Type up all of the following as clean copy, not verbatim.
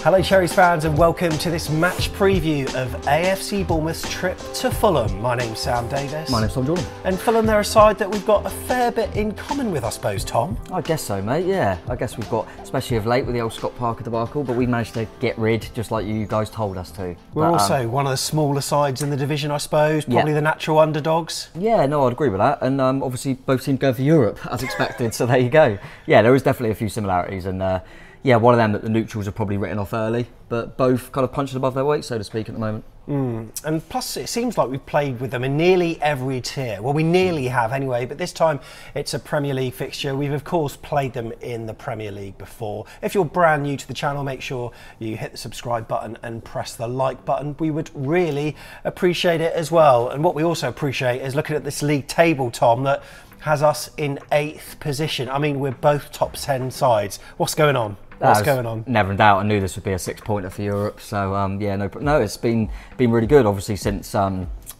Hello Cherries fans and welcome to this match preview of AFC Bournemouth's trip to Fulham. My name's Sam Davis. My name's Tom Jordan. And Fulham, they're a side that we've got a fair bit in common with, I suppose, Tom. I guess so, mate, yeah. I guess we've got, especially of late with the old Scott Parker debacle, but we managed to get rid just like you guys told us to. We're also one of the smaller sides in the division, I suppose, probably the natural underdogs. Yeah, no, I'd agree with that. And obviously both teams go for Europe, as expected, so there you go. Yeah, there is definitely a few similarities and yeah, one of them that the neutrals are probably written off early, but both kind of punching above their weight, so to speak, at the moment. And plus, it seems like we've played with them in nearly every tier. Well, we nearly have anyway, but this time it's a Premier League fixture. We've, of course, played them in the Premier League before. If you're brand new to the channel, make sure you hit the subscribe button and press the like button. We would really appreciate it as well. And what we also appreciate is looking at this league table, Tom, that has us in 8th position. I mean, we're both top 10 sides. What's going on? What's going on? Never in doubt. I knew this would be a 6-pointer for Europe. So yeah, no, it's been really good. Obviously, since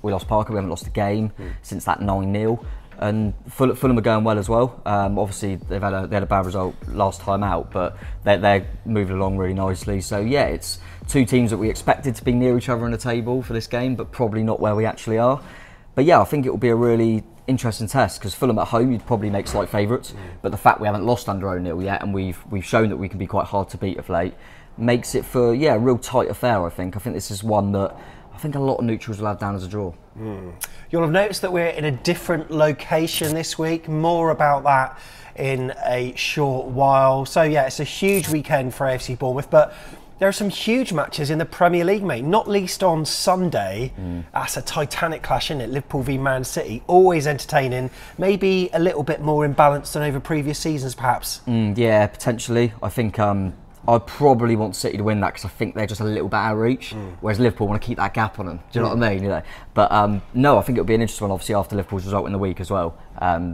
we lost Parker, we haven't lost a game since that 9-0. And Fulham are going well as well. Obviously, they had a bad result last time out, but they're moving along really nicely. So yeah, it's two teams that we expected to be near each other in the table for this game, but probably not where we actually are. But yeah, I think it will be a really interesting test because Fulham at home you'd probably make slight favourites, but the fact we haven't lost under 0-0 yet and we've shown that we can be quite hard to beat of late makes it for a real tight affair. I think this is one that I think a lot of neutrals will have down as a draw. You'll have noticed that we're in a different location this week. More about that in a short while. So yeah, it's a huge weekend for AFC Bournemouth, but there are some huge matches in the Premier League, mate, not least on Sunday. That's a titanic clash, isn't it? Liverpool v Man City, always entertaining, maybe a little bit more imbalanced than over previous seasons, perhaps. Yeah, potentially. I think I'd probably want City to win that because I think they're just a little bit out of reach, whereas Liverpool want to keep that gap on them. Do you know what I mean? You know, but no, I think it'll be an interesting one. Obviously, after Liverpool's result in the week as well,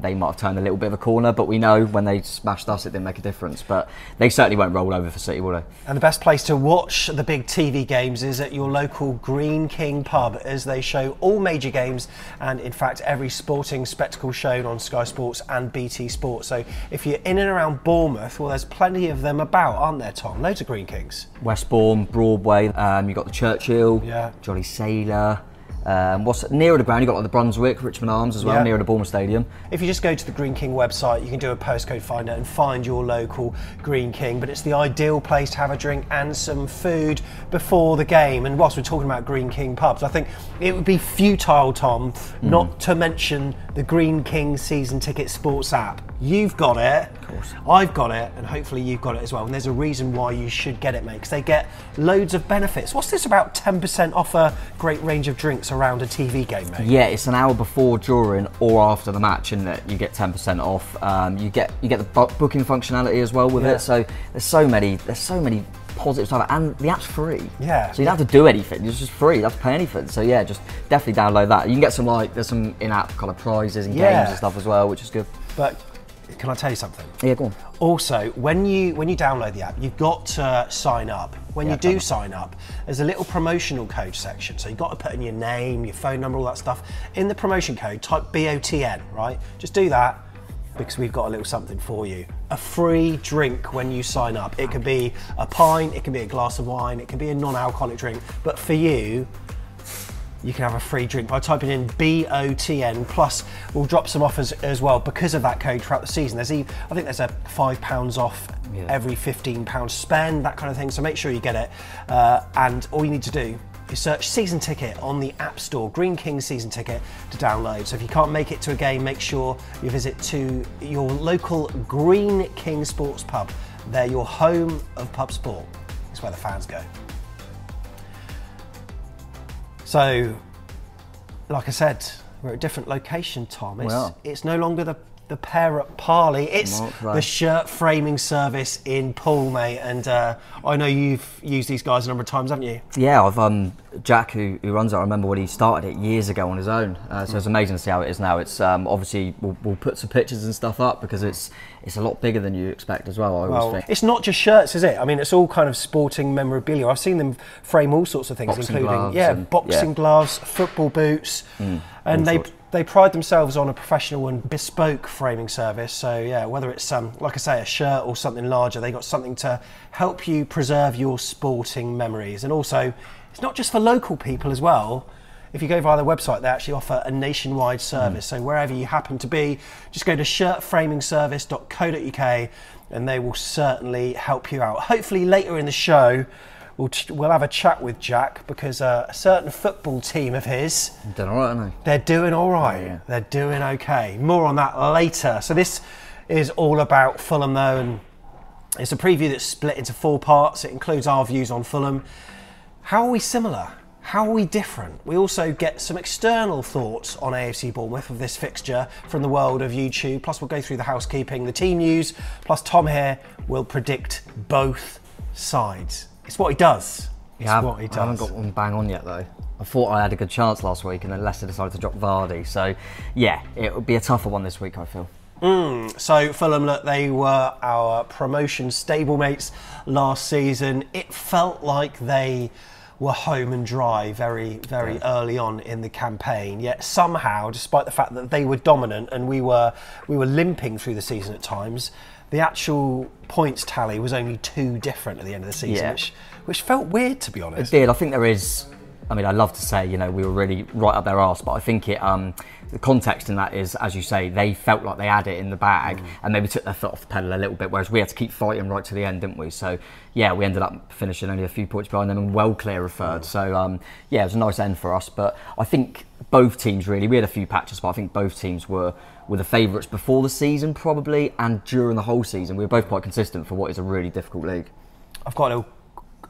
they might have turned a little bit of a corner, but we know when they smashed us, it didn't make a difference. But they certainly won't roll over for City, will they? And the best place to watch the big TV games is at your local Greene King pub, as they show all major games and, in fact, every sporting spectacle shown on Sky Sports and BT Sport. So if you're in and around Bournemouth, well, there's plenty of them about, aren't there, Tom? Loads of Greene Kings. Westbourne, Broadway, you've got the Churchill, Jolly Sailor. What's nearer the ground? You've got like the Brunswick, Richmond Arms as well, nearer the Bournemouth Stadium. If you just go to the Greene King website, you can do a postcode finder and find your local Greene King. But it's the ideal place to have a drink and some food before the game. And whilst we're talking about Greene King pubs, I think it would be futile, Tom, not to mention the Greene King season ticket sports app. You've got it, of course. I've got it, and hopefully you've got it as well. And there's a reason why you should get it, mate, because they get loads of benefits. What's this about 10% off a great range of drinks around a TV game, mate? Yeah, it's an hour before, during, or after the match, and you get 10% off. You get the booking functionality as well with it. So there's so many positive stuff, and the app's free. Yeah. So you don't have to do anything. It's just free. You don't have to pay anything. So yeah, just definitely download that. You can get some there's some in-app kind of prizes and games and stuff as well, which is good. But can I tell you something? Yeah, go on. Also, when you download the app, you've got to sign up. When you do sign up, there's a little promotional code section. So you've got to put in your name, your phone number, all that stuff. In the promotion code, type BOTN, right? Just do that, because we've got a little something for you. A free drink when you sign up. It could be a pint, it can be a glass of wine, it can be a non-alcoholic drink. But for you, you can have a free drink by typing in BOTN. Plus, we'll drop some offers as well because of that code throughout the season. I think there's a £5 off every £15 spend, that kind of thing. So make sure you get it. And all you need to do is search Season Ticket on the App Store, Greene King Season Ticket, to download. So if you can't make it to a game, make sure you visit to your local Greene King Sports Pub. They're your home of pub sport. It's where the fans go. So, like I said, we're at a different location, Tom. It's no longer the pair at Parley. It's the shirt framing service in Poole, mate. And I know you've used these guys a number of times, haven't you? Yeah, I've Jack, who runs it, I remember when he started it years ago on his own. So it's amazing to see how it is now. It's obviously we'll put some pictures and stuff up because it's a lot bigger than you expect as well. I always think. It's not just shirts, is it? I mean, it's all kind of sporting memorabilia. I've seen them frame all sorts of things, boxing including gloves boxing gloves, football boots, and They pride themselves on a professional and bespoke framing service. So yeah, whether it's like I say, a shirt or something larger, they got something to help you preserve your sporting memories. And also, it's not just for local people as well. If you go via their website, they actually offer a nationwide service. So wherever you happen to be, just go to shirtframingservice.co.uk and they will certainly help you out. Hopefully later in the show, we'll have a chat with Jack, because a certain football team of his... Doing all right, aren't they? They're doing all right. Yeah. They're doing okay. More on that later. So this is all about Fulham though, and it's a preview that's split into 4 parts. It includes our views on Fulham. How are we similar? How are we different? We also get some external thoughts on AFC Bournemouth of this fixture from the world of YouTube. Plus we'll go through the housekeeping, the team news. Plus Tom here will predict both sides. It's what he does. Yeah, I haven't got one bang on yet though. I thought I had a good chance last week and then Leicester decided to drop Vardy. So yeah, it would be a tougher one this week, I feel. So Fulham, look, they were our promotion stablemates last season. It felt like they were home and dry very early on in the campaign. Yet somehow, despite the fact that they were dominant and we were limping through the season at times, the actual points tally was only 2 different at the end of the season, which felt weird, to be honest. It did. I think there is. I mean, I'd love to say, we were really right up their arse, but I think the context in that is, as you say, they felt like they had it in the bag and maybe took their foot off the pedal a little bit, whereas we had to keep fighting right to the end, didn't we? So, yeah, we ended up finishing only a few points behind them and well clear of third. So, yeah, it was a nice end for us. But I think both teams really, we had a few patches, but I think both teams were the favourites before the season probably, and during the whole season. We were both quite consistent for what is a really difficult league. I've got a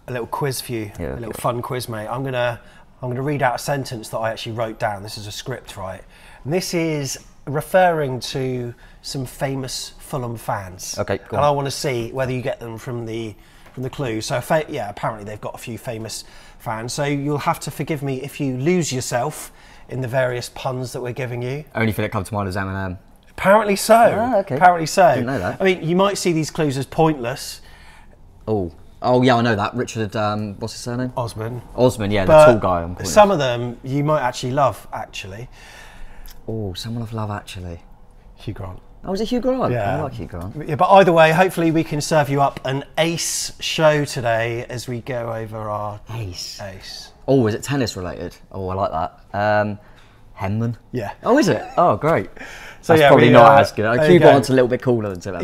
little quiz for you, a little fun quiz, mate. I'm gonna read out a sentence that I actually wrote down. This is a script, right? And this is referring to some famous Fulham fans. Okay, go on. And I want to see whether you get them from the clue. So apparently they've got a few famous fans. So you'll have to forgive me if you lose yourself in the various puns that we're giving you. Only thing that comes to mind is Eminem. Apparently so. Okay. Apparently so. Didn't know that. I mean, you might see these clues as pointless. Oh yeah, I know that. Richard, what's his surname? Osman, yeah, the tall guy. Some of them you might actually love, actually. Oh, someone I've loved, actually. Hugh Grant. Oh, was it Hugh Grant? Yeah. I like Hugh Grant. Yeah, but either way, hopefully we can serve you up an ace show today as we go over our... Ace. Oh, is it tennis related? Oh, I like that. Henman? Yeah. Oh, is it? Oh, great. So that's probably not as good. Hugh Grant's a little bit cooler than Tim.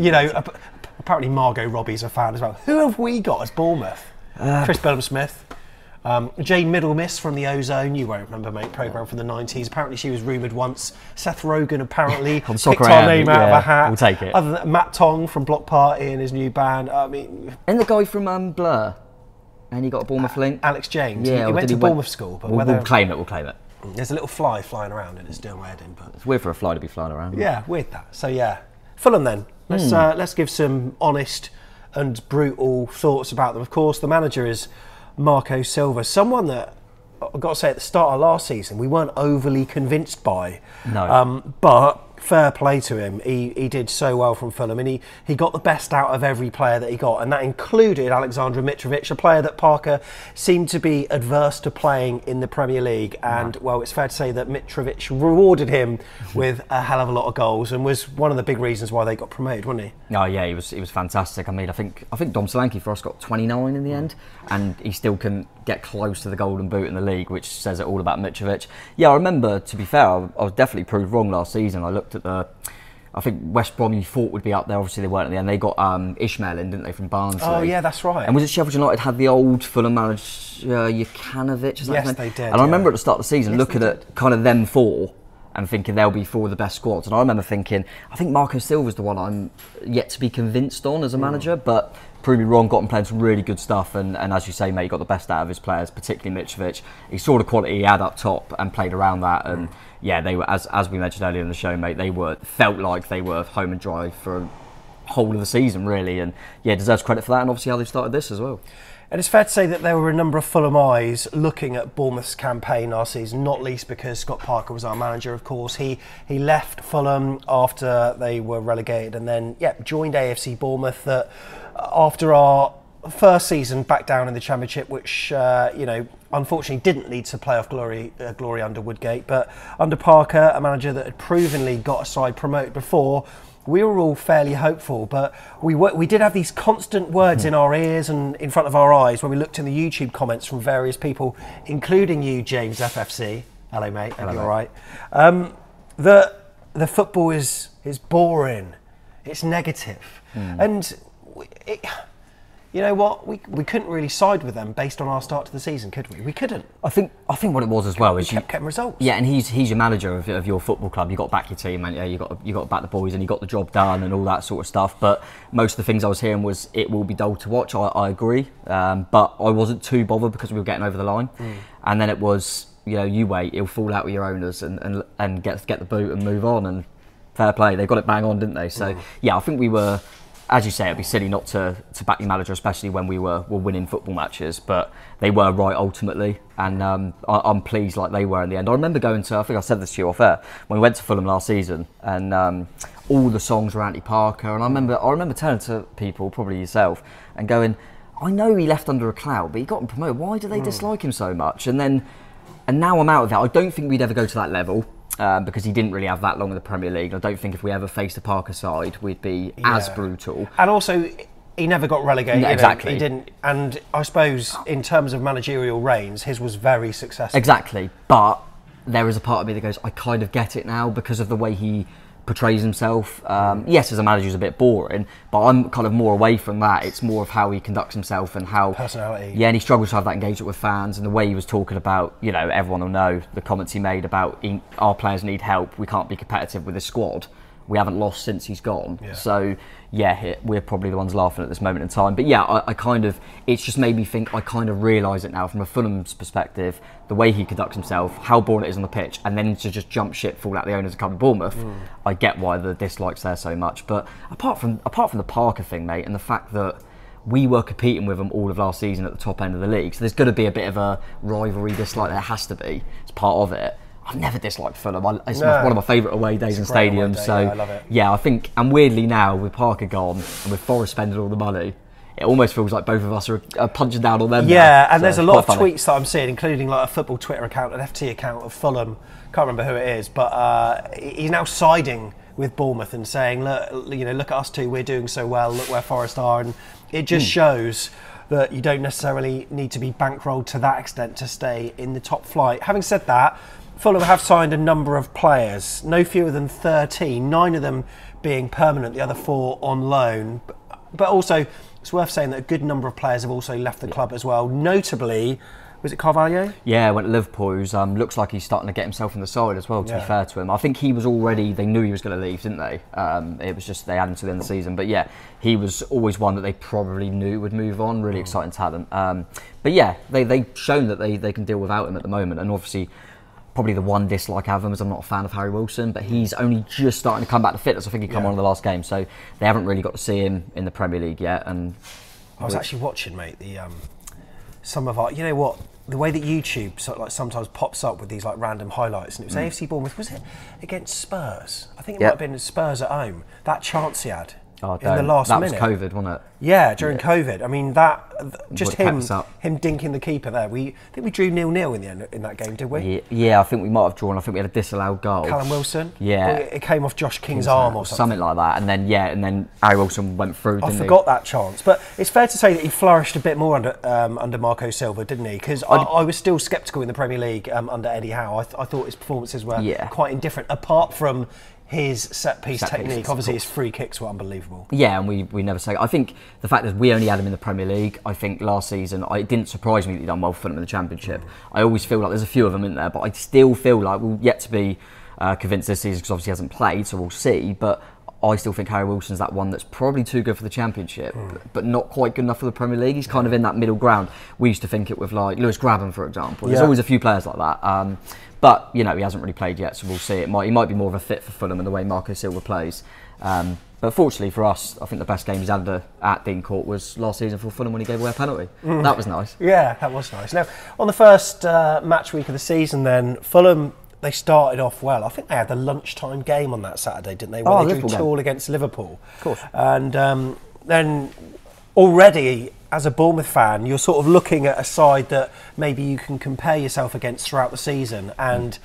Apparently Margot Robbie's a fan as well. Who have we got as Bournemouth? Chris Bellham-Smith. Jane Middlemiss from the Ozone, you won't remember, mate, programme from the 90s. Apparently she was rumoured once. Seth Rogen apparently picked our name out of a hat. We'll take it. Other than that, Matt Tong from Block Party and his new band. I mean... And the guy from Blur, and he got a Bournemouth link. Alex James. Yeah, he went to Bournemouth school. But we'll claim it. There's a little fly flying around and it's doing my head in. But it's weird for a fly to be flying around. Yeah, weird that. So yeah, Fulham then. Let's give some honest and brutal thoughts about them. Of course, the manager is Marco Silva, someone that I've got to say at the start of last season we weren't overly convinced by. No. But fair play to him. He did so well from Fulham, and he got the best out of every player that he got, and that included Aleksandar Mitrović, a player that Parker seemed to be adverse to playing in the Premier League. And well, it's fair to say that Mitrovic rewarded him with a hell of a lot of goals, and was one of the big reasons why they got promoted, wasn't he? Oh yeah, he was fantastic. I mean, I think Dom Solanke for us got 29 in the end, and he still couldn't get close to the Golden Boot in the league, which says it all about Mitrovic. Yeah, I remember, to be fair, I was definitely proved wrong last season. I looked at I think West Brom you thought would be up there. Obviously they weren't at the end. They got Ishmael in, didn't they, from Barnsley? Oh yeah, that's right. And was it Sheffield United had the old Fulham manager Jukanovic? Yes, they did. And I remember at the start of the season looking at kind of them four and thinking they'll be four of the best squads. And I remember thinking, I think Marco Silva's the one I'm yet to be convinced on as a manager, but proved me wrong, got him playing some really good stuff, and as you say, mate, he got the best out of his players, particularly Mitrovic. He saw the quality he had up top and played around that, and yeah, they were, as we mentioned earlier in the show, mate, felt like they were home and dry for a whole of the season, really, and yeah, deserves credit for that, and obviously how they've started this as well. And it's fair to say that there were a number of Fulham eyes looking at Bournemouth's campaign last season, not least because Scott Parker was our manager, of course. He left Fulham after they were relegated and then joined AFC Bournemouth after our first season back down in the Championship, which, I unfortunately didn't lead to playoff glory under Woodgate, but under Parker, a manager that had provenly got a side promoted before, we were all fairly hopeful, but we did have these constant words in our ears and in front of our eyes when we looked in the YouTube comments from various people, including you, James FFC. Hello, mate. Hello, you're right. The football is boring. It's negative, and you know what? We couldn't really side with them based on our start to the season, could we? We couldn't. I think what it was as well is you kept getting results. Yeah, and he's your manager of your football club. You got to back your team, and you got to back the boys, and you got the job done, and all that sort of stuff. But most of the things I was hearing was it will be dull to watch. I agree, but I wasn't too bothered because we were getting over the line, and then it was you wait, it'll fall out with your owners and get the boot and move on, and fair play, they got it bang on, didn't they? So yeah, I think we were. As you say, it'd be silly not to back your manager, especially when we were winning football matches. But they were right ultimately, and I'm pleased like they were in the end. I remember going to, I think I said this to you off air, when we went to Fulham last season, and all the songs were anti-Parker. And I remember turning to people, probably yourself, and going, I know he left under a cloud, but he got him promoted. Why do they dislike him so much? And now I'm out of that. I don't think we'd ever go to that level. Because he didn't really have that long in the Premier League. I don't think if we ever faced a Parker side, we'd be as brutal. And also, he never got relegated. No, exactly. He didn't. And I suppose, in terms of managerial reigns, his was very successful. Exactly. But there is a part of me that goes, I kind of get it now because of the way he portrays himself. Yes, as a manager, he's a bit boring, but I'm kind of more away from that. It's more of how he conducts himself and how personality. Yeah, and he struggles to have that engagement with fans, and the way he was talking about, everyone will know the comments he made about our players need help. We can't be competitive with this squad. We haven't lost since he's gone. Yeah. So yeah, we're probably the ones laughing at this moment in time. But yeah, it's just made me think. I kind of realise it now from a Fulham's perspective, the way he conducts himself, how boring it is on the pitch, and then to just jump ship, fall out the owners and come to Bournemouth. I get why the dislikes there so much. But apart from the Parker thing, mate, and the fact that we were competing with them all of last season at the top end of the league, so there's got to be a bit of a rivalry dislike. There has to be. It's part of it. I've never disliked Fulham. It's one of my favourite away days in stadiums. So yeah, I love it. Yeah, I think, and weirdly now with Parker gone and with Forest spending all the money, it almost feels like both of us are punching down on them. Yeah, now. and there's a lot of tweets that I'm seeing, including like a football Twitter account, an FT account of Fulham. Can't remember who it is, but he's now siding with Bournemouth and saying, look at us two, we're doing so well. Look where Forest are, and it just shows that you don't necessarily need to be bankrolled to that extent to stay in the top flight. Having said that, Fulham have signed a number of players, no fewer than 13, 9 of them being permanent, the other 4 on loan. But also, it's worth saying that a good number of players have also left the club as well. Notably, was it Carvalho? Yeah, went to Liverpool. Who's, looks like he's starting to get himself in the side as well, to be fair to him. I think he was already, they knew he was going to leave, didn't they? It was just they had him to the end of the season. But yeah, he was always one that they probably knew would move on. Really exciting talent. But yeah, they've shown that they can deal without him at the moment. And obviously, probably the one dislike I have him is I'm not a fan of Harry Wilson, but he's only just starting to come back to fitness. I think he came on in the last game, so they haven't really got to see him in the Premier League yet. And I was actually watching, mate, some of our, you know what, the way that YouTube sometimes pops up with these like random highlights, and it was AFC Bournemouth. Was it against Spurs? I think it might have been Spurs at home. That chance he had. in the last minute. That was COVID, wasn't it? Yeah, during COVID. I mean, just him dinking the keeper there. I think we drew 0-0 in the end in that game, did we? Yeah, I think we might have drawn. I think we had a disallowed goal. Callum Wilson. Yeah, it came off Josh King's arm or something like that. And then Harry Wilson went through. I forgot that chance, but it's fair to say that he flourished a bit more under Marco Silva, didn't he? Because I was still sceptical in the Premier League under Eddie Howe. I thought his performances were quite indifferent, apart from his set-piece technique. Obviously, his free kicks were unbelievable. Yeah, and we never say. I think the fact that we only had him in the Premier League, I think last season, it didn't surprise me that he'd done well for them in the Championship. I always feel like there's a few of them in there, but I still feel like we'll yet to be convinced this season, because obviously he hasn't played, so we'll see. But I still think Harry Wilson's that one that's probably too good for the Championship, but not quite good enough for the Premier League. He's kind of in that middle ground. We used to think it with like Lewis Grabban, for example. There's always a few players like that. But, you know, he hasn't really played yet, so we'll see. He might be more of a fit for Fulham in the way Marco Silva plays. But fortunately for us, I think the best game he's had at Dean Court was last season for Fulham when he gave away a penalty. That was nice. Yeah, that was nice. Now, on the first match week of the season then, Fulham, they started off well. I think they had the lunchtime game on that Saturday, didn't they? Where they drew 2-2 against Liverpool. Of course. And then already as a Bournemouth fan, you're sort of looking at a side that maybe you can compare yourself against throughout the season, and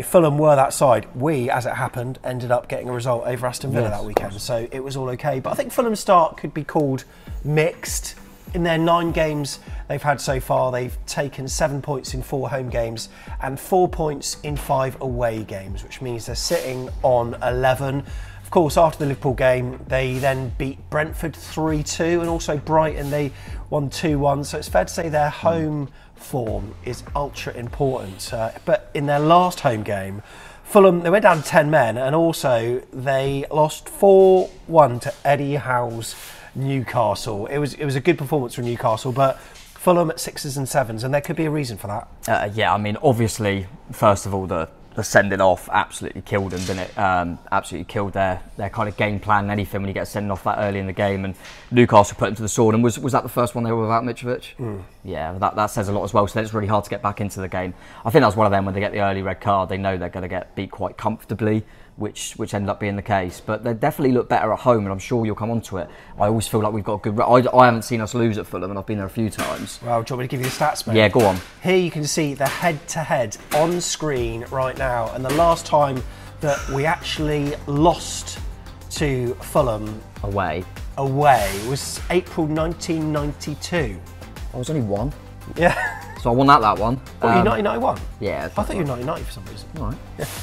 Fulham were that side. We, as it happened, ended up getting a result over Aston Villa that weekend, so it was all okay. But I think Fulham's start could be called mixed. In their 9 games they've had so far, they've taken 7 points in 4 home games and 4 points in 5 away games, which means they're sitting on 11. Of course, after the Liverpool game, they then beat Brentford 3-2, and also Brighton, they won 2-1. So it's fair to say their home form is ultra important. But in their last home game, Fulham, they went down to 10 men, and also they lost 4-1 to Eddie Howe's Newcastle. It was a good performance from Newcastle, but Fulham at 6s and 7s, and there could be a reason for that. Yeah, I mean, obviously, first of all, the sending off absolutely killed them, didn't it? Absolutely killed their kind of game plan and anything when you get sending off that early in the game. And Newcastle put them to the sword. And was that the first one they were without Mitrovic? Yeah, that says a lot as well. So then it's really hard to get back into the game. I think that's one of them, when they get the early red card, they know they're going to get beat quite comfortably, which ended up being the case. But they definitely look better at home, and I'm sure you'll come on to it. I always feel like we've got a good... I haven't seen us lose at Fulham, and I've been there a few times. Well, do you want me to give you the stats, mate? Yeah, go on. Here you can see the head-to-head on screen right now, and the last time that we actually lost to Fulham away was April 1992. I was only 1. Yeah. So I won that one. What, you 1991? Yeah. I thought you were 1990 for some reason. All right.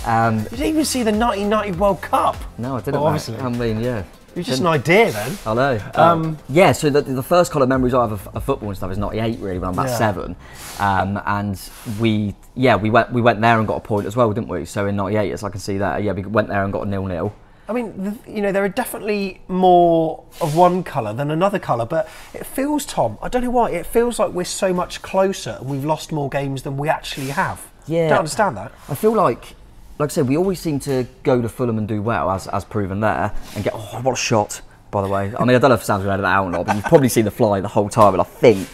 Yeah. You didn't even see the 1990 World Cup. No, I didn't. Well, obviously. I mean, yeah. It was just an idea then. I know. Yeah, so the first kind of memories I have of football and stuff is 98, really, when I'm about 7. And we went there and got a point as well, didn't we? So in 98, as I can see that, we went there and got a 0-0. I mean, there are definitely more of one colour than another colour, but it feels, Tom, I don't know why, it feels like we're so much closer and we've lost more games than we actually have. Yeah. Don't understand that. I feel like I said, we always seem to go to Fulham and do well, as proven there, and get, oh, what a shot, by the way. I mean, I don't know if it sounds really out or not, but you've probably seen the fly the whole time, and I think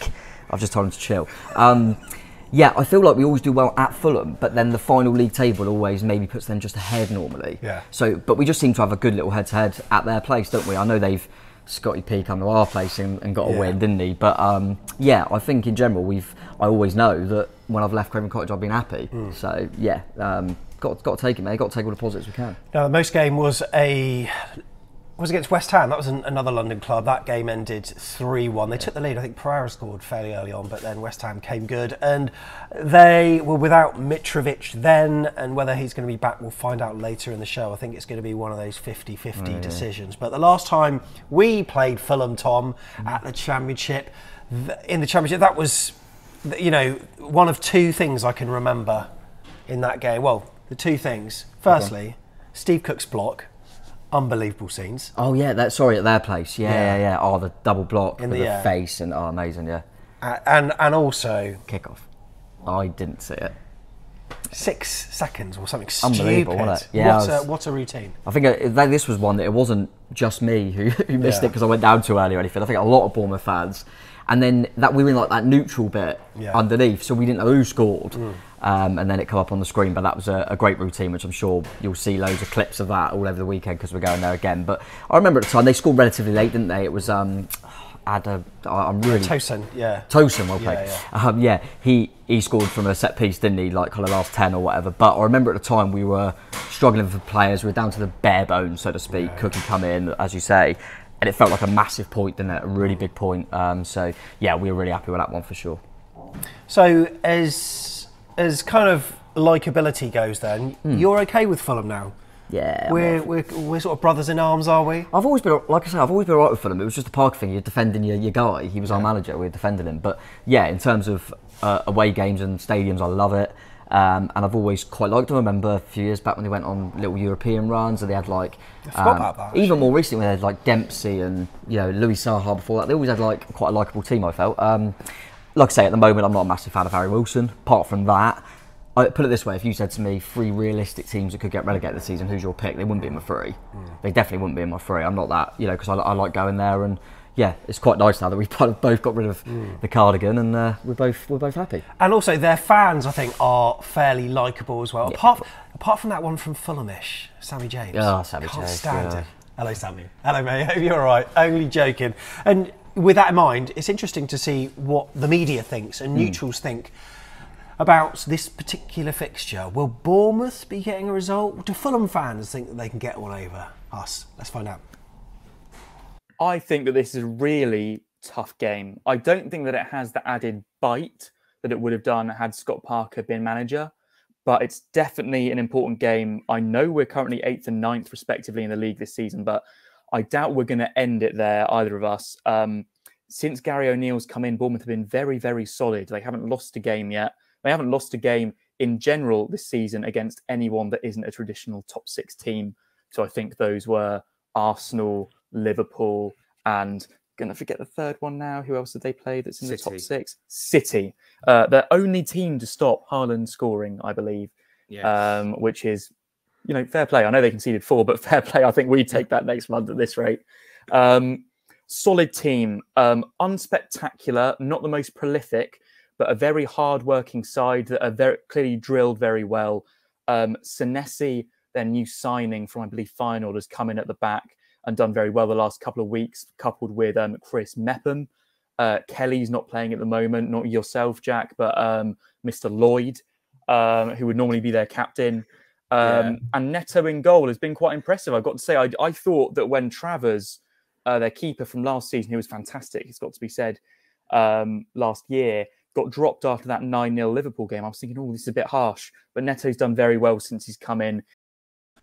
I've just told him to chill. Yeah, I feel like we always do well at Fulham, but then the final league table always maybe puts them just ahead normally. Yeah. So, but we just seem to have a good little head-to-head at their place, don't we? I know Scotty P come to our place and got a win, didn't he? But yeah, I think in general I always know that when I've left Craven Cottage I've been happy. So yeah, got to take it, mate. Got to take all the positives we can. Now the most game was against West Ham. That was another London club. That game ended 3-1. They took the lead. I think Pereira scored fairly early on, but then West Ham came good. And they were without Mitrovic then, and whether he's going to be back, we'll find out later in the show. I think it's going to be one of those 50-50 decisions. But the last time we played Fulham, Tom, at the Championship, that was, one of 2 things I can remember in that game. Well, the 2 things. Firstly, Steve Cook's block. Unbelievable scenes. Oh yeah, at their place. Yeah. Oh, the double block in with the face, and amazing, yeah. And also kickoff. I didn't see it. 6 seconds or something Unbelievable, stupid. Wasn't it? Yeah, what a routine. I think this was one that it wasn't just me who missed it because I went down too early or anything. I think a lot of Bournemouth fans. And then that we were in like that neutral bit underneath, so we didn't know who scored. And then it come up on the screen, but that was a great routine, which I'm sure you'll see loads of clips of that all over the weekend because we're going there again. But I remember at the time they scored relatively late, didn't they? It was I'm really Tosin, Tosin, well played. He scored from a set piece, didn't he? Like kind of last 10 or whatever. But I remember at the time we were struggling for players. We were down to the bare bones, so to speak. Cookie come in, as you say. And it felt like a massive point, didn't it? A really big point. So yeah, we were really happy with that one for sure. So as kind of likability goes, then you're okay with Fulham now? Yeah, we're sort of brothers in arms, are we? I've always been, like I say, I've always been alright with Fulham. It was just a Parker thing. You're defending your guy. He was our manager. We were defending him. But yeah, in terms of away games and stadiums, I love it. And I've always quite liked them. I remember a few years back when they went on little European runs, and they had like I forgot about that, even more recently when they had like Dempsey and Louis Saha before that. They always had like quite a likeable team, I felt. Like I say, at the moment I'm not a massive fan of Harry Wilson. Apart from that, I put it this way: if you said to me 3 realistic teams that could get relegated this season, who's your pick? They wouldn't be in my 3. They definitely wouldn't be in my 3. I'm not that, because I like going there, and yeah, it's quite nice now that we've both got rid of the cardigan, and we're both happy. And also, their fans, I think, are fairly likeable as well. Yeah. Apart from that one from Fulhamish, Sammy James. Oh, Sammy Can't James. stand it. Hello, Sammy. Hello, mate. Hope you're all right. Only joking. And with that in mind, it's interesting to see what the media thinks and neutrals think about this particular fixture. Will Bournemouth be getting a result? Do Fulham fans think that they can get all over us? Let's find out. I think that this is a really tough game. I don't think that it has the added bite that it would have done had Scott Parker been manager, but it's definitely an important game. I know we're currently 8th and 9th respectively in the league this season, but I doubt we're going to end it there, either of us. Since Gary O'Neill's come in, Bournemouth have been very, very solid. They haven't lost a game yet. They haven't lost a game in general this season against anyone that isn't a traditional top 6 team. So I think those were Arsenal, Liverpool, and going to forget the third one now. Who else did they play that's in the top 6? City. The only team to stop Haaland scoring, I believe, which is, fair play. I know they conceded 4, but fair play. I think we take that next month at this rate. Solid team, unspectacular, not the most prolific, but a very hard-working side that are very clearly drilled very well. Senesi, their new signing from, I believe, Feyenoord, has come in at the back and done very well the last couple of weeks, coupled with Chris Mepham. Kelly's not playing at the moment, not yourself, Jack, but Mr. Lloyd, who would normally be their captain. And Neto in goal has been quite impressive. I've got to say, I thought that when Travers, their keeper from last season, who was fantastic, it's got to be said, last year, got dropped after that 9-0 Liverpool game. I was thinking, oh, this is a bit harsh. But Neto's done very well since he's come in.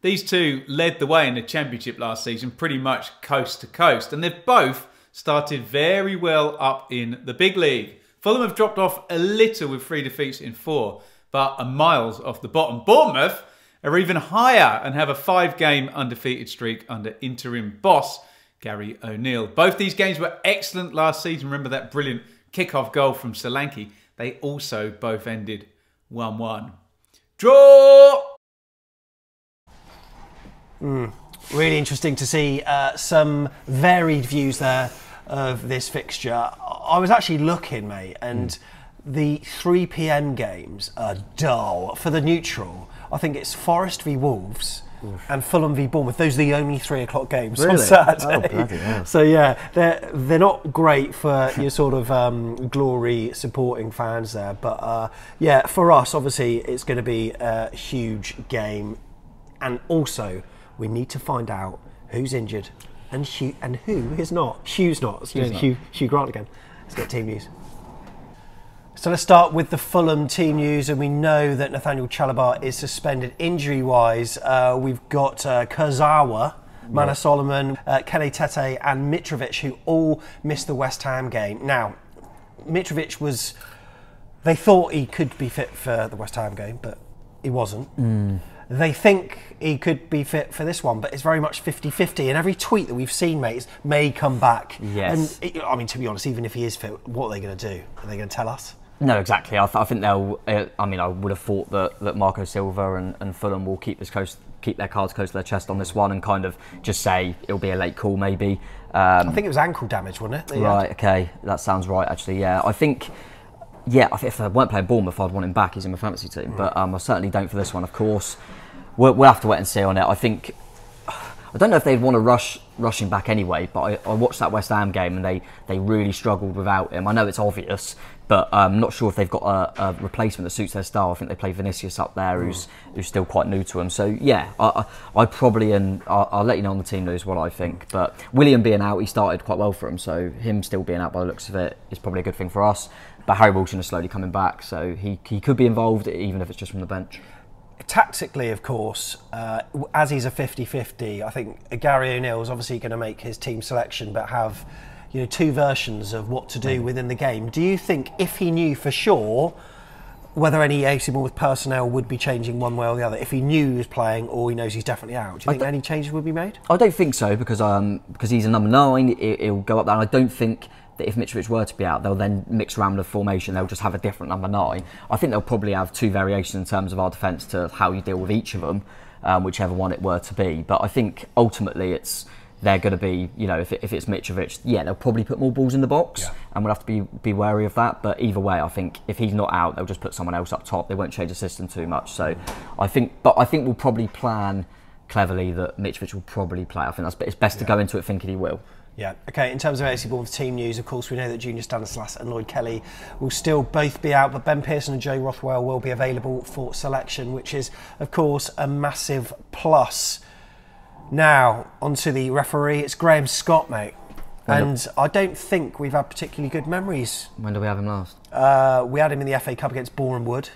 These two led the way in the Championship last season, pretty much coast to coast. And they've both started very well up in the big league. Fulham have dropped off a little with 3 defeats in 4, but are miles off the bottom. Bournemouth are even higher and have a 5-game undefeated streak under interim boss Gary O'Neill. Both these games were excellent last season. Remember that brilliant kick-off goal from Solanke? They also both ended 1-1. Draw! Really interesting to see some varied views there of this fixture. I was actually looking, mate, and the 3 PM games are dull. For the neutral, I think it's Forest v Wolves and Fulham v Bournemouth. Those are the only 3 o'clock games on Saturday. Oh, bloody hell. So yeah, they're not great for your sort of glory supporting fans there. But yeah, for us, obviously, it's going to be a huge game, and also we need to find out who's injured and who is not. Hugh's not. Let's do Hugh Grant again. Let's get team news. So let's start with the Fulham team news, and we know that Nathaniel Chalobah is suspended injury-wise. We've got Kurzawa, Mana Solomon, Kene Tete and Mitrovic, who all missed the West Ham game. Now, Mitrovic they thought he could be fit for the West Ham game, but he wasn't. They think he could be fit for this one, but it's very much 50-50. And every tweet that we've seen, mate, may come back. Yes. And I mean, to be honest, even if he is fit, what are they going to do? Are they going to tell us? No, exactly. I think they'll. I mean, I would have thought that Marco Silva and Fulham will keep their cards close to their chest on this one, and kind of just say it'll be a late call, maybe. I think it was ankle damage, wasn't it? Right. Okay, that sounds right. Actually, yeah. I think. Yeah, if I weren't playing Bournemouth, I'd want him back. He's in my fantasy team, but I certainly don't for this one. Of course, we'll have to wait and see on it. I think. I don't know if they'd want to rush him back anyway, but I watched that West Ham game and they really struggled without him. I know it's obvious, but I'm not sure if they've got a replacement that suits their style. I think they play Vinicius up there, who's still quite new to him. So yeah, I probably, and I'll let you know on the team news what I think. But William being out, he started quite well for him, so him still being out by the looks of it is probably a good thing for us. But Harry Wilson is slowly coming back, so he could be involved, even if it's just from the bench. Tactically, of course, as he's a 50-50, I think Gary O'Neill is obviously going to make his team selection, but have 2 versions of what to do within the game. Do you think, if he knew for sure whether any AC Bournemouth personnel would be changing one way or the other, if he knew he was playing or he knows he's definitely out, do you think any changes would be made? I don't think so, because he's a number 9, he'll go up there. And I don't think that if Mitrovic were to be out, they'll then mix around the formation. They'll just have a different number 9. I think they'll probably have 2 variations in terms of our defence to how you deal with each of them, whichever one it were to be. But I think ultimately they're going to be, if it's Mitrovic, yeah, they'll probably put more balls in the box, and we'll have to be wary of that. But either way, I think if he's not out, they'll just put someone else up top. They won't change the system too much. So I think we'll probably plan cleverly that Mitrovic will probably play. I think it's best to go into it thinking he will. Yeah, okay, in terms of AFC Bournemouth team news, of course, we know that Junior Stanislas and Lloyd Kelly will still both be out, but Ben Pearson and Joe Rothwell will be available for selection, which is, of course, a massive plus. Now, onto the referee. It's Graham Scott, mate. And I don't think we've had particularly good memories. When did we have him last? We had him in the FA Cup against Bournemouth.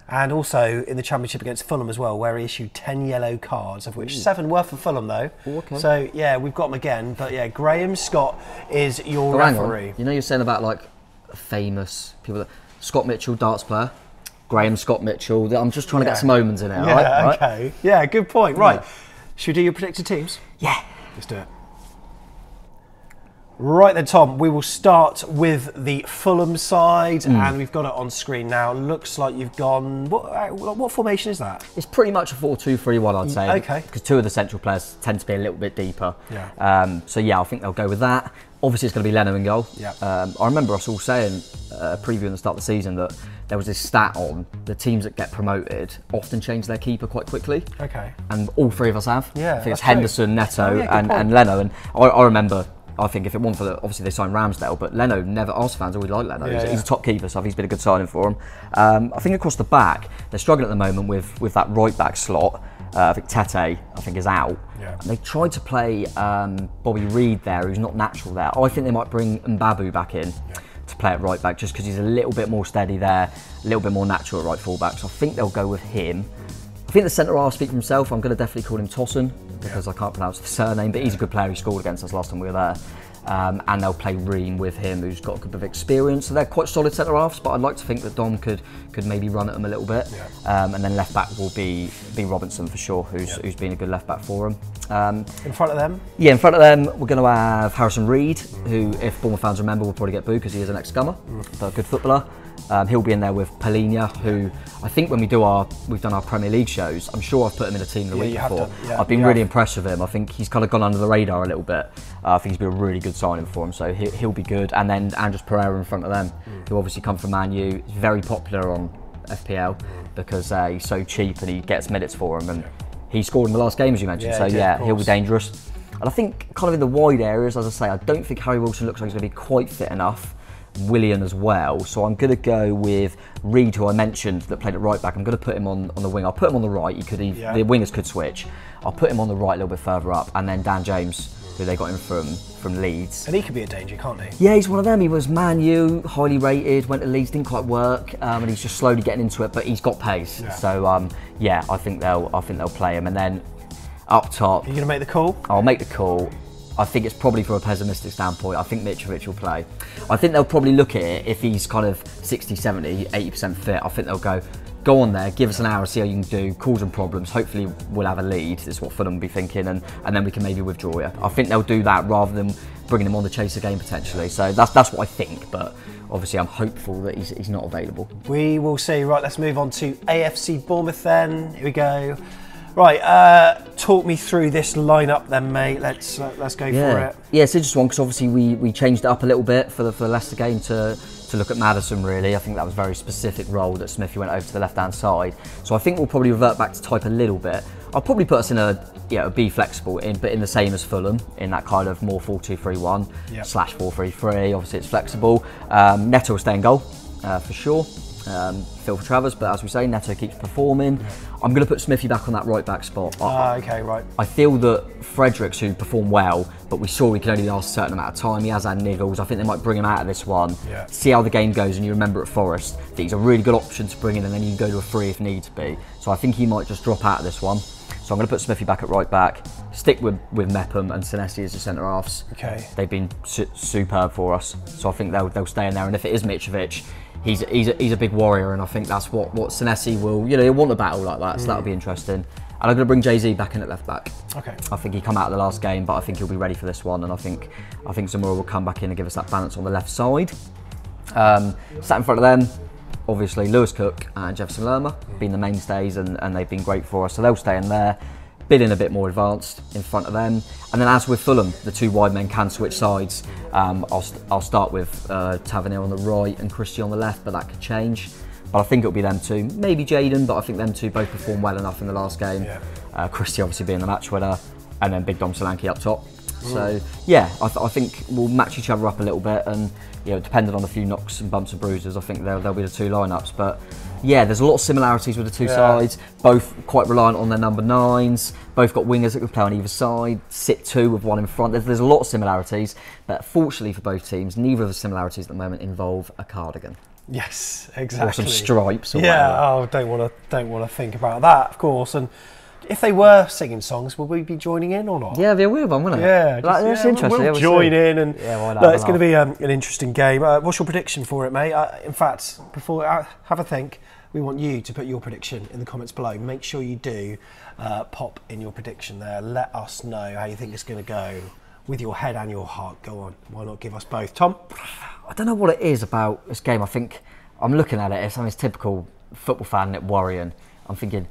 And also in the Championship against Fulham as well, where he issued 10 yellow cards, of which 7 were for Fulham, though. Ooh, okay. So, yeah, we've got him again. But, yeah, Graham Scott is your referee. You know, you're saying about, like, famous people. That Scott Mitchell, darts player. Graham Scott Mitchell. I'm just trying to get some omens in it, all right? Okay. Yeah, good point. Right. Should we do your predicted teams? Yeah. Let's do it. Right then, Tom, we will start with the Fulham side, and we've got it on screen now. Looks like you've gone... What formation is that? It's pretty much a 4-2-3-1, I'd say. Okay. Because 2 of the central players tend to be a little bit deeper. Yeah. So, yeah, I think they'll go with that. Obviously, it's going to be Leno in goal. Yeah. I remember us all saying, previewing the start of the season, that there was this stat on the teams that get promoted often change their keeper quite quickly. Okay. And all 3 of us have. Yeah, I think it's Henderson, Neto, and Leno. And I remember... I think if it wasn't for obviously they signed Ramsdale, but Leno never. Arsenal fans always like Leno. He's a top keeper, so he's been a good signing for him. I think across the back, they're struggling at the moment with that right back slot. I think Tete, I think, is out. Yeah. And they tried to play Bobby Reed there, who's not natural there. I think they might bring Mbabu back in to play at right back, just because he's a little bit more steady there, a little bit more natural at right full back. So I think they'll go with him. I think the centre half speak for himself. I'm going to definitely call him Tosun because I can't pronounce the surname, but he's a good player. He scored against us last time we were there. And they'll play Ream with him, who's got a good bit of experience. So they're quite solid centre halves, but I'd like to think that Dom could maybe run at them a little bit. Yeah. And then left back will be Robinson for sure, who's been a good left back for him. In front of them? Yeah, in front of them we're going to have Harrison Reed, who, if Bournemouth fans remember, will probably get booed because he is an ex-scummer, but a good footballer. He'll be in there with Palhinha, who I think when we've done our Premier League shows, I'm sure I've put him in a team the week before. I've been really impressed with him. I think he's kind of gone under the radar a little bit. I think he's been a really good signing for him, so he'll be good. And then Andres Pereira in front of them, who obviously come from Man U. He's very popular on FPL because he's so cheap and he gets minutes for him. And he scored in the last game, as you mentioned. So yeah, he'll be dangerous. And I think kind of in the wide areas, as I say, I don't think Harry Wilson looks like he's going to be quite fit enough. Willian as well, so I'm going to go with Reed, who I mentioned that played at right back. I'm going to put him on the wing. I'll put him on the right. The wingers could switch. I'll put him on the right a little bit further up, and then Dan James, who they got him from Leeds. And he could be a danger, can't he? Yeah, he's one of them. He was Man U, highly rated, went to Leeds, didn't quite work, and he's just slowly getting into it. But he's got pace, so yeah, I think they'll play him. And then up top, you're going to make the call? I'll make the call. I think it's probably from a pessimistic standpoint. I think Mitrovic will play. I think they'll probably look at it if he's kind of 60, 70, 80% fit. I think they'll go on there, give us an hour, see how you can do, cause some problems. Hopefully we'll have a lead. That's what Fulham will be thinking, and then we can maybe withdraw you. I think they'll do that rather than bringing him on the chaser game potentially. So that's what I think, but obviously I'm hopeful that he's not available. We will see. Right, let's move on to AFC Bournemouth then. Here we go. Right, talk me through this lineup then, mate. Let's go for it. Yeah, it's an interesting one because obviously we changed it up a little bit for the Leicester game to look at Maddison. Really, I think that was a very specific role that Smithy went over to the left-hand side. So I think we'll probably revert back to type a little bit. I'll probably put us in a be flexible but in the same as Fulham, in that kind of more 4-2-3-1 / 4-3-3. Obviously, it's flexible. Neto will stay in goal for sure. Phil for Travers, but as we say, Neto keeps performing. I'm going to put Smithy back on that right back spot. Okay, right. I feel that Fredericks, who performed well, but we saw he could only last a certain amount of time. He has had niggles. I think they might bring him out of this one. Yeah. See how the game goes, and you remember at Forest that he's a really good option to bring in, and then you can go to a free if needs be. So I think he might just drop out of this one. So I'm going to put Smithy back at right back, stick with Mepham and Senesi as the centre halves. Okay. They've been superb for us, so I think they'll stay in there. And if it is Mitrovic, he's a big warrior, and I think that's what Senesi will, he'll want a battle like that, so that'll be interesting. And I'm going to bring Jay-Z back in at left back. Okay. I think he come out of the last game, but I think he'll be ready for this one, and I think Zamora will come back in and give us that balance on the left side. Sat in front of them, obviously Lewis Cook and Jefferson Lerma been the mainstays, and they've been great for us, so they'll stay in there. Billing a bit more advanced in front of them, and then as with Fulham, the 2 wide men can switch sides. I'll start with Tavernier on the right and Christie on the left, but that could change. But I think it'll be them 2, maybe Jaden, but I think them 2 both performed well enough in the last game. Christie obviously being the match winner, and then Big Dom Solanke up top. So yeah, I think we'll match each other up a little bit, and depending on a few knocks and bumps and bruises, I think they'll be the two lineups. But yeah, there's a lot of similarities with the two sides. Both quite reliant on their number 9s. Both got wingers that can play on either side. Sit 2 with one in front. There's a lot of similarities, but fortunately for both teams, neither of the similarities at the moment involve a cardigan. Yes, exactly. Or some stripes. Or whatever. Don't want to think about that, of course. And if they were singing songs, would we be joining in or not? Yeah, it'd be a weird one, wouldn't it? Yeah, that's interesting. We'll join in, and why not? It's going to be an interesting game. What's your prediction for it, mate? In fact, before I have a think, we want you to put your prediction in the comments below. Make sure you do pop in your prediction there. Let us know how you think it's going to go with your head and your heart. Go on, why not give us both? Tom? I don't know what it is about this game. I think I'm looking at it, it's typical football fan worrying. I'm thinking,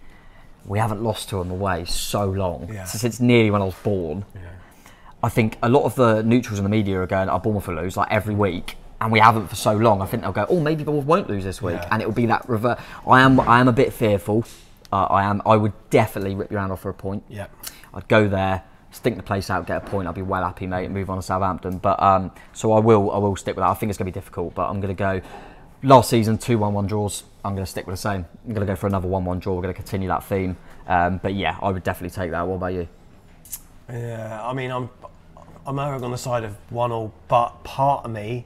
we haven't lost to them away so long, since nearly when I was born. Yeah. I think a lot of the neutrals in the media are going, Bournemouth will lose like every week, and we haven't for so long. I think they'll go, maybe Bournemouth won't lose this week, and it will be that revert. I am a bit fearful. I would definitely rip your hand off for a point. Yeah. I'd go there, stink the place out, get a point. I'd be well happy, mate, and move on to Southampton. But so I will stick with that. I think it's going to be difficult, but I'm going to go. Last season, 2 1-1 draws. I'm going to stick with the same. I'm going to go for another 1-1 draw. We're going to continue that theme. But yeah, I would definitely take that. What about you? Yeah, I mean, I'm erring on the side of 1-1, but part of me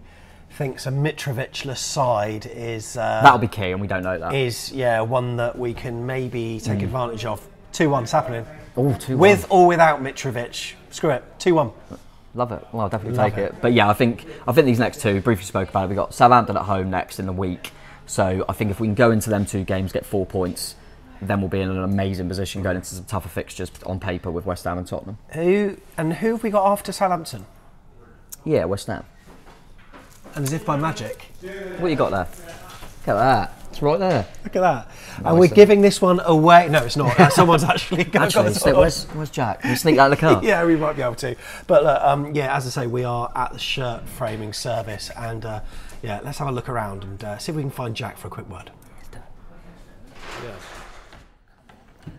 thinks a Mitrovic-less side is... that'll be key, and we don't know that. Is, one that we can maybe take advantage of. 2-1's happening. Oh, 2-1. With or without Mitrovic. Screw it, 2-1. Love it. Well, I'll definitely take it. But yeah, I think these next two, briefly spoke about it, we've got Southampton at home next in the week. So I think if we can go into them 2 games, get 4 points, then we'll be in an amazing position going into some tougher fixtures on paper with West Ham and Tottenham. Who have we got after Southampton? Yeah, West Ham. And as if by magic. What you got there? Look at that. It's right there. Look at that. Nice. And we're giving this one away. No, it's not. Someone's actually going to where's Jack? Can you sneak that in the car? Yeah, we might be able to. But as I say, we are at the shirt framing service, and let's have a look around and see if we can find Jack for a quick word. Yeah.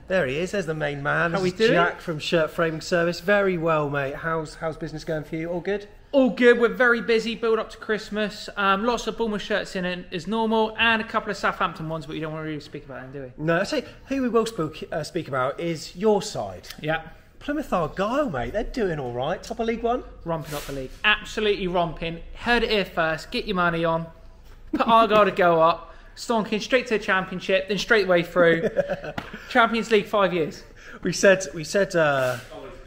There he is. There's the main man. How we doing? Jack from Shirt Framing Service. Very well, mate. How's business going for you? All good? All good. We're very busy. Build up to Christmas. Lots of Bournemouth shirts in it as normal, and a couple of Southampton ones, but we don't want to really speak about them, do we? No. I say who we will speak about is your side. Yeah. Plymouth Argyle, mate. They're doing all right. Top of League One. Romping up the league. Absolutely romping. Heard it here first. Get your money on. Put Argyle to go up. Stonking straight to the Championship, then straight away through. Champions League 5 years. We said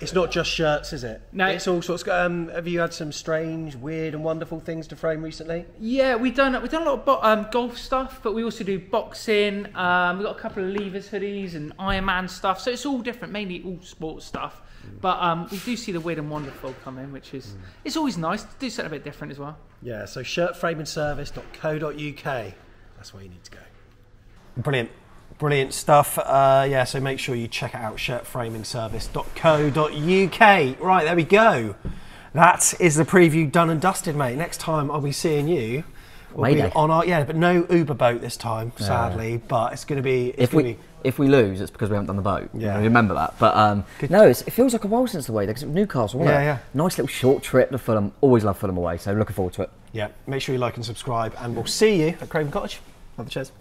it's not just shirts, is it? No. It's all sorts. Have you had some strange, weird and wonderful things to frame recently? Yeah, we've done a lot of golf stuff, but we also do boxing. We've got a couple of Levers hoodies and Iron Man stuff. So it's all different, mainly all sports stuff. But we do see the weird and wonderful come in, which is it's always nice to do something a bit different as well. Yeah, so shirtframingservice.co.uk. That's where you need to go. Brilliant stuff. So make sure you check it out, shirtframingservice.co.uk. Right, there we go. That is the preview done and dusted, mate. Next time I'll be seeing you. We'll be on our but no Uber boat this time, sadly. But it's going to be. If we lose, it's because we haven't done the boat. Yeah, remember that. But it feels like a while since the way because it was Newcastle, wasn't it? Yeah. Nice little short trip to Fulham. Always love Fulham away, so looking forward to it. Yeah, make sure you like and subscribe, and we'll see you at Craven Cottage. Love the Cherries.